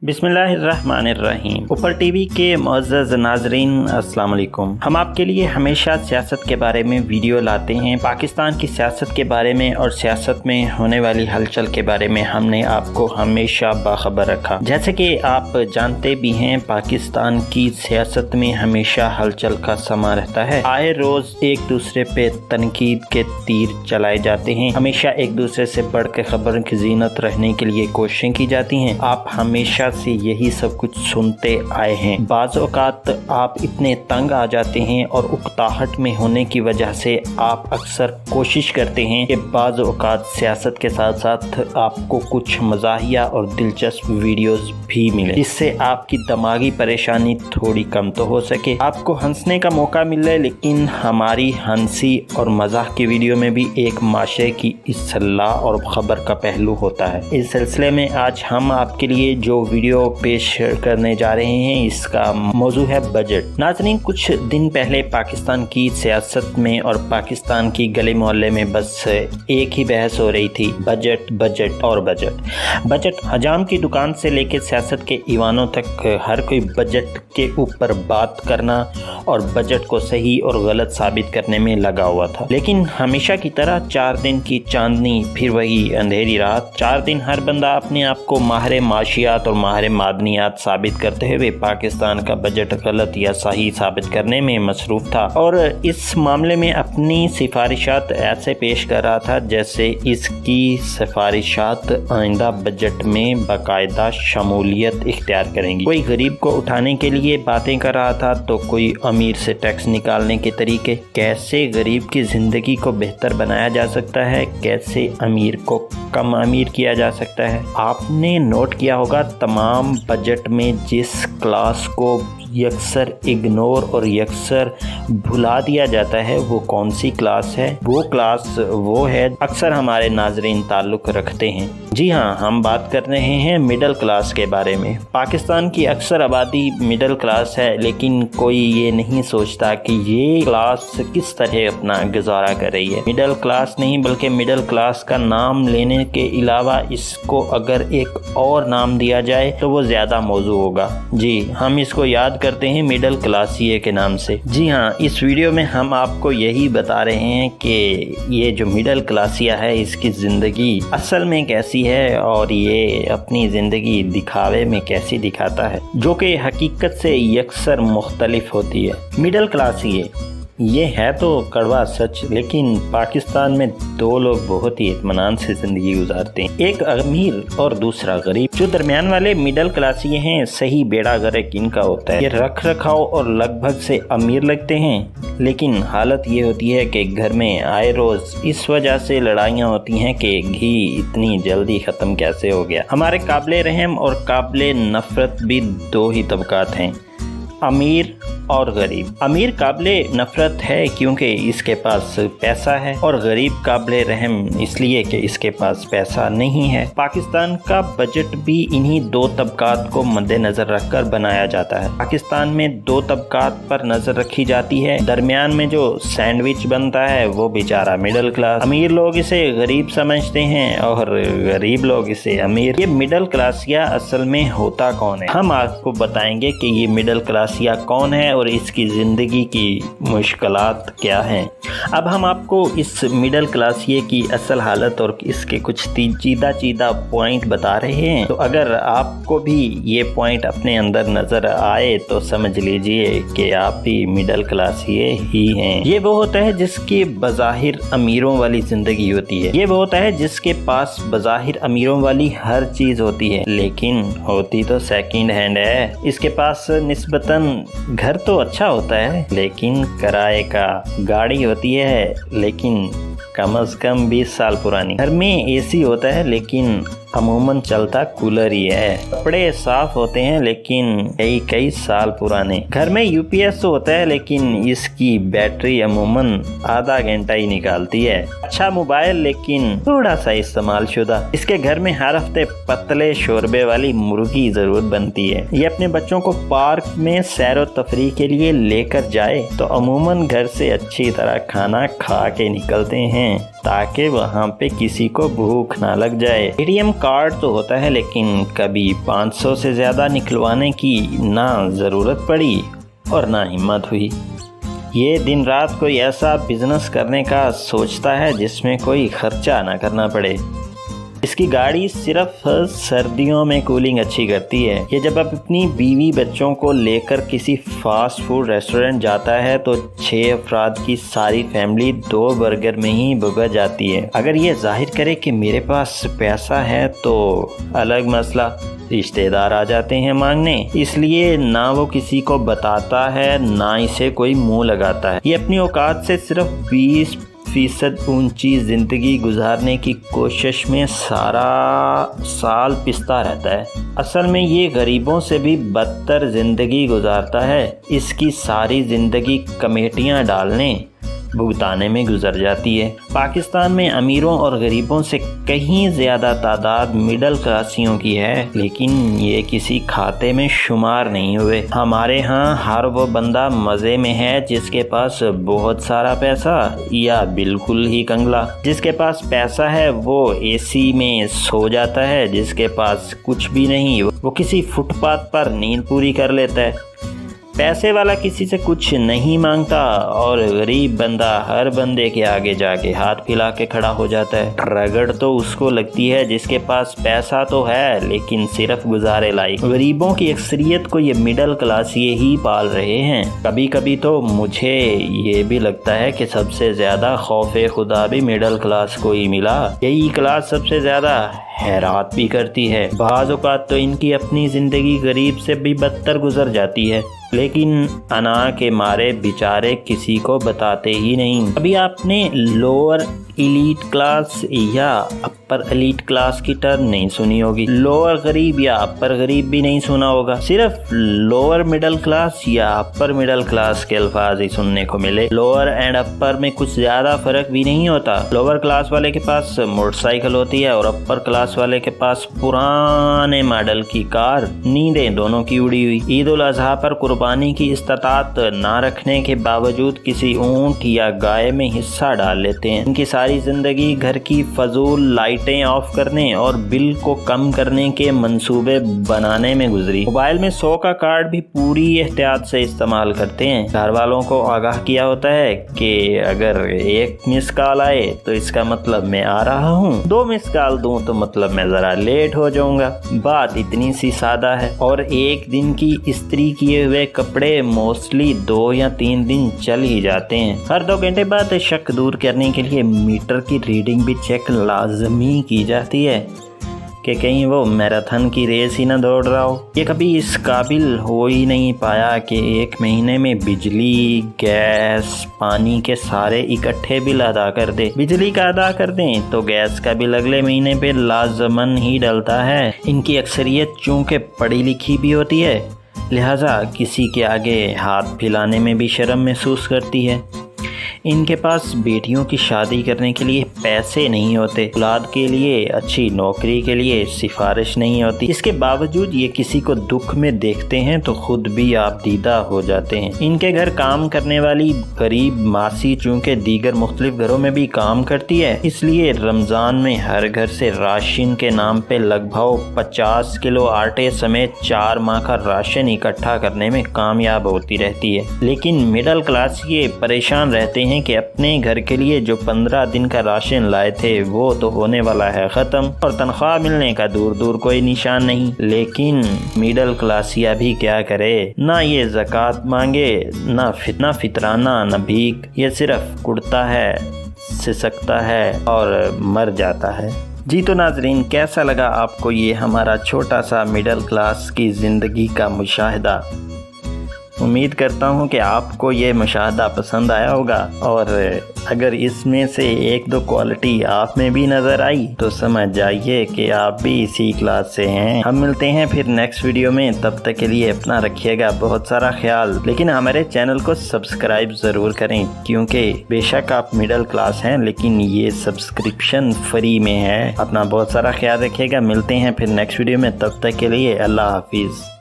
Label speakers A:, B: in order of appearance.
A: बिस्मिल्लाहिर्रहमानिर्रहीम। ऊपर टीवी के मुअज़्ज़ज़ नाज़रीन, अस्सलाम वालेकुम। हम आपके लिए हमेशा सियासत के बारे में वीडियो लाते हैं। पाकिस्तान की सियासत के बारे में और सियासत में होने वाली हलचल के बारे में हमने आपको हमेशा बाखबर रखा। जैसे कि आप जानते भी हैं, पाकिस्तान की सियासत में हमेशा हलचल का समा रहता है। आए रोज़ एक दूसरे पे तनकीद के तीर चलाए जाते हैं। हमेशा एक दूसरे से बढ़ के खबर की जीनत रहने के लिए कोशिशें की जाती हैं। आप हमेशा से यही सब कुछ सुनते आए हैं। बाज़ औक़ात आप इतने तंग आ जाते हैं और उकताहट में होने की वजह से आप अक्सर कोशिश करते हैं कि बाज़ औक़ात सियासत के साथ साथ आपको कुछ मज़ाहिया और दिलचस्प वीडियोस भी मिले, जिससे आपकी दिमागी परेशानी थोड़ी कम तो हो सके, आपको हंसने का मौका मिले। लेकिन हमारी हंसी और मज़ाक की वीडियो में भी एक माशरे की इस्लाह और ख़बर का पहलू होता है। इस सिलसिले में आज हम आपके लिए जो वीडियो पेश करने जा रहे हैं, इसका मौजू है बजट। नाज़रीन, कुछ दिन पहले पाकिस्तान की सियासत में और पाकिस्तान की गली मोहल्ले में बस एक ही बहस हो रही थी, बजट बजट और बजट। बजट हजाम की दुकान से लेकर सियासत के ईवानों तक हर कोई बजट के ऊपर बात करना और बजट को सही और गलत साबित करने में लगा हुआ था। लेकिन हमेशा की तरह 4 दिन की चांदनी फिर वही अंधेरी रात। 4 दिन हर बंदा अपने आप को माहिर माशियात और माहिर मादनियात साबित करते हुए पाकिस्तान का बजट गलत या सही साबित करने में मसरूफ़ था और इस मामले में अपनी सिफारिशात ऐसे पेश कर रहा था जैसे इसकी सिफारिशात आइंदा बजट में बाकायदा शमूलियत इख्तियार करेंगी। कोई गरीब को उठाने के लिए बातें कर रहा था तो कोई अमीर से टैक्स निकालने के तरीके, कैसे गरीब की ज़िंदगी को बेहतर बनाया जा सकता है, कैसे अमीर को कम अमीर किया जा सकता है। आपने नोट किया होगा, तमाम बजट में जिस क्लास को यकसर इग्नोर और यकसर भुला दिया जाता है वो कौन सी क्लास है? वो क्लास वो है अक्सर हमारे नाज़रीन ताल्लुक़ रखते हैं। जी हाँ, हम बात कर रहे हैं मिडिल क्लास के बारे में। पाकिस्तान की अक्सर आबादी मिडिल क्लास है, लेकिन कोई ये नहीं सोचता कि ये क्लास किस तरह अपना गुजारा कर रही है। मिडिल क्लास नहीं बल्कि मिडिल क्लास का नाम लेने के अलावा इसको अगर एक और नाम दिया जाए तो वो ज़्यादा मौजू होगा। जी, हम इसको याद करते हैं मिडिल क्लासिये के नाम से। जी हाँ, इस वीडियो में हम आपको यही बता रहे हैं कि ये जो मिडिल क्लासिया है इसकी ज़िंदगी असल में कैसी है और ये अपनी ज़िंदगी दिखावे में कैसी दिखाता है, जो कि हकीकत से यकसर मुख्तलिफ होती है। मिडिल क्लासिये ये है तो कड़वा सच, लेकिन पाकिस्तान में 2 लोग बहुत ही इत्मीनान से ज़िंदगी गुजारते हैं, एक अमीर और दूसरा गरीब। जो दरमियान वाले मिडिल क्लास ये हैं, सही बेड़ा गर्क इनका होता है। ये रख रखाव और लगभग से अमीर लगते हैं, लेकिन हालत ये होती है कि घर में आए रोज़ इस वजह से लड़ाइयाँ होती हैं कि घी इतनी जल्दी ख़त्म कैसे हो गया। हमारे काबिले रहम और काबिले नफ़रत भी 2 ही तबकात हैं, अमीर और गरीब। अमीर काबिले नफ़रत है क्योंकि इसके पास पैसा है, और गरीब काबिले रहम इसलिए कि इसके पास पैसा नहीं है। पाकिस्तान का बजट भी इन्हीं 2 तबकात को मद्देनज़र रखकर बनाया जाता है। पाकिस्तान में 2 तबकात पर नज़र रखी जाती है। दरमियान में जो सैंडविच बनता है वो बेचारा मिडिल क्लास। अमीर लोग इसे गरीब समझते हैं और गरीब लोग इसे अमीर। ये मिडिल क्लासिया असल में होता कौन है? हम आपको बताएंगे कि ये मिडिल क्लासिया कौन है और इसकी ज़िंदगी की मुश्किलात क्या हैं। अब हम आपको इस मिडिल क्लासिये की असल हालत और इसके कुछ चीदा पॉइंट बता रहे हैं। तो अगर आपको भी ये पॉइंट अपने अंदर नज़र आए तो समझ लीजिए कि आप भी मिडिल क्लासिये ही हैं। ये वो होता है जिसकी बज़ाहिर अमीरों वाली ज़िंदगी होती है। ये वो होता है जिसके पास बज़ाहिर अमीरों वाली हर चीज़ होती है, लेकिन होती तो सेकंड हैंड है। इसके पास निस्बतन घर तो अच्छा होता है, लेकिन किराए का, गाड़ी होती है लेकिन कम से कम 20 साल पुरानी। घर में एसी होता है लेकिन अमूमन चलता कूलर ही है। कपड़े साफ होते हैं लेकिन कई साल पुराने। घर में यूपीएस होता है लेकिन इसकी बैटरी अमूमन आधा घंटा ही निकालती है। अच्छा मोबाइल लेकिन थोड़ा सा इस्तेमाल शुदा। इसके घर में हर हफ्ते पतले शोरबे वाली मुर्गी जरूर बनती है। ये अपने बच्चों को पार्क में सैर व तफरीह के लिए लेकर जाए तो अमूमन घर से अच्छी तरह खाना खा के निकलते हैं। ताकि वहाँ पे किसी को भूख ना लग जाए। ATM कार्ड तो होता है, लेकिन कभी 500 से ज़्यादा निकलवाने की ना ज़रूरत पड़ी और ना हिम्मत हुई। ये दिन रात कोई ऐसा बिजनेस करने का सोचता है जिसमें कोई खर्चा ना करना पड़े। इसकी गाड़ी सिर्फ सर्दियों में कूलिंग अच्छी करती है। ये जब अपनी बीवी बच्चों को लेकर किसी फास्ट फूड रेस्टोरेंट जाता है तो 6 अफराद की सारी फैमिली 2 बर्गर में ही भुगत जाती है। अगर ये जाहिर करे कि मेरे पास पैसा है तो अलग मसला, रिश्तेदार आ जाते हैं मांगने, इसलिए ना वो किसी को बताता है ना इसे कोई मुंह लगाता है। ये अपनी औकात से सिर्फ 20% ऊंची ज़िंदगी गुजारने की कोशिश में सारा साल पिसता रहता है। असल में ये गरीबों से भी बदतर ज़िंदगी गुजारता है। इसकी सारी ज़िंदगी कमेटियाँ डालने भुगताने में गुजर जाती है। पाकिस्तान में अमीरों और गरीबों से कहीं ज़्यादा तादाद मिडिल क्लासियों की है, लेकिन ये किसी खाते में शुमार नहीं हुए। हमारे यहाँ हर वो बंदा मज़े में है जिसके पास बहुत सारा पैसा, या बिल्कुल ही कंगला। जिसके पास पैसा है वो AC में सो जाता है, जिसके पास कुछ भी नहीं वो किसी फुटपाथ पर नींद पूरी कर लेता है। पैसे वाला किसी से कुछ नहीं मांगता और गरीब बंदा हर बंदे के आगे जाके हाथ फैला के खड़ा हो जाता है। रगड़ तो उसको लगती है जिसके पास पैसा तो है लेकिन सिर्फ गुजारे लायक। गरीबों की अक्सरियत को ये मिडिल क्लास ये ही पाल रहे हैं। कभी कभी तो मुझे ये भी लगता है कि सबसे ज़्यादा खौफे खुदा भी मिडिल क्लास को ही मिला। यही क्लास सबसे ज़्यादा हैरात भी करती है। बाज़ औक़ात तो इनकी अपनी ज़िंदगी गरीब से भी बदतर गुजर जाती है, लेकिन अना के मारे बेचारे किसी को बताते ही नहीं। अभी आपने लोअर एलीट क्लास या अपर एलीट क्लास की टर्म नहीं सुनी होगी। लोअर गरीब या अपर गरीब भी नहीं सुना होगा। सिर्फ लोअर मिडिल क्लास या अपर मिडिल क्लास के अल्फाज ही सुनने को मिले। लोअर एंड अपर में कुछ ज़्यादा फ़र्क भी नहीं होता। लोअर क्लास वाले के पास मोटरसाइकिल होती है और अपर क्लास वाले के पास पुराने मॉडल की कार। नींदें दोनों की उड़ी हुई। ईद उल अज़हा पर कुर्बानी की इस्तात ना रखने के बावजूद किसी ऊँट या गाय में हिस्सा डाल लेते हैं। इनकी सारी ज़िंदगी घर की फजूल लाइटें ऑफ करने और बिल को कम करने के मंसूबे बनाने में गुजरी। मोबाइल में 100 का कार्ड भी पूरी एहतियात से इस्तेमाल करते हैं। घर वालों को आगाह किया होता है कि अगर 1 मिस कॉल आए तो इसका मतलब मैं आ रहा हूँ, 2 मिस कॉल दूँ तो मतलब मैं ज़रा लेट हो जाऊँगा। बात इतनी सी सादा है। और एक दिन की इस्त्री किए हुए कपड़े मोस्टली 2 या 3 दिन चल ही जाते हैं। हर 2 घंटे बाद शक दूर करने के लिए मीटर की रीडिंग भी चेक लाजमी की जाती है कि कहीं वो मैराथन की रेस ही ना दौड़ रहा हो। ये कभी इस काबिल हो ही नहीं पाया कि 1 महीने में बिजली, गैस, पानी के सारे इकट्ठे बिल अदा कर दे। बिजली का अदा कर दें तो गैस का बिल अगले महीने पे लाजमन ही डलता है। इनकी अक्सरियत चूँकि पढ़ी लिखी भी होती है, लिहाजा किसी के आगे हाथ फैलाने में भी शर्म महसूस करती है। इनके पास बेटियों की शादी करने के लिए पैसे नहीं होते, औलाद के लिए अच्छी नौकरी के लिए सिफारिश नहीं होती। इसके बावजूद ये किसी को दुख में देखते हैं तो खुद भी आपदीदा हो जाते हैं। इनके घर काम करने वाली गरीब मासी चूँकि दीगर मुख्तलिफ घरों में भी काम करती है, इसलिए रमज़ान में हर घर से राशन के नाम पे लगभग 50 किलो आटे समेत 4 माह का राशन इकट्ठा करने में कामयाब होती रहती है। लेकिन मिडिल क्लास ये परेशान रहते हैं कि अपने घर के लिए जो 15 दिन का राशन लाए थे वो तो होने वाला है ख़त्म और तनख्वाह मिलने का दूर दूर कोई निशान नहीं। लेकिन मिडिल क्लासिया भी क्या करे, ना ये ज़कात मांगे, ना फितराना, ना भीख। ये सिर्फ कुड़ता है, सिसकता है और मर जाता है। जी तो नाजरीन, कैसा लगा आपको ये हमारा छोटा सा मिडिल क्लास की ज़िंदगी का मुशाहिदा। उम्मीद करता हूँ कि आपको ये मुशाहिदा पसंद आया होगा, और अगर इसमें से 1-2 क्वालिटी आप में भी नज़र आई तो समझ जाइए कि आप भी इसी क्लास से हैं। हम मिलते हैं फिर नेक्स्ट वीडियो में। तब तक के लिए अपना रखिएगा बहुत सारा ख्याल, लेकिन हमारे चैनल को सब्सक्राइब ज़रूर करें, क्योंकि बेशक आप मिडिल क्लास हैं लेकिन ये सब्सक्रिप्शन फ्री में है। अपना बहुत सारा ख्याल रखिएगा। मिलते हैं फिर नेक्स्ट वीडियो में। तब तक के लिए अल्लाह हाफिज़।